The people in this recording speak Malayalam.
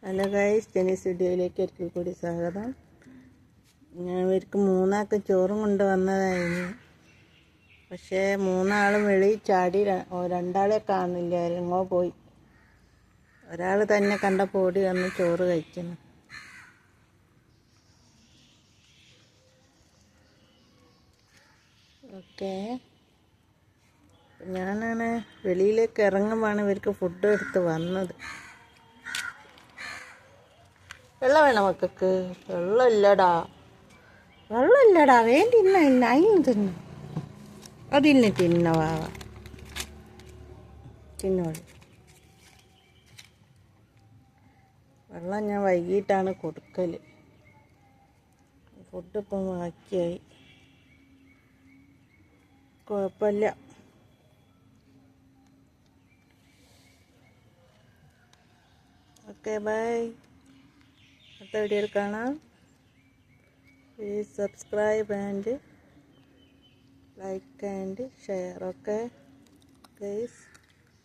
ഹലോ ഗൈസ്, ജെനീസ് വീഡിയോയിലേക്ക് ഒരിക്കൽ കൂടി സ്വാഗതം. ഇവർക്ക് മൂന്നാൾക്ക് ചോറും കൊണ്ട് വന്നതായിരുന്നു. പക്ഷേ മൂന്നാളും വെളിയിൽ ചാടി. രണ്ടാളെ കാണില്ല, എങ്ങോ പോയി. ഒരാൾ തന്നെ കണ്ടപ്പോൾ ഓടി വന്ന് ചോറ് കഴിക്കുന്നു. ഓക്കെ, ഞാനാണ് വെളിയിലേക്ക് ഇറങ്ങുമ്പോഴാണ് ഇവർക്ക് ഫുഡ് എടുത്ത് വന്നത്. വെള്ളം വേണം മക്കൾക്ക്? വെള്ളമില്ലടാ, വേഗം തിന്നില്ല. അതിന് തിന്നു, അതിന് തിന്ന വാവ തിന്നോളൂ. വെള്ളം ഞാൻ വൈകിട്ടാണ് കൊടുക്കൽ. ഫുഡ് ഇപ്പം ബാക്കിയായി, കുഴപ്പമില്ല. Okay, bye. അടുത്ത വീഡിയോയിൽ കാണാം. Please subscribe and like and share. Okay guys.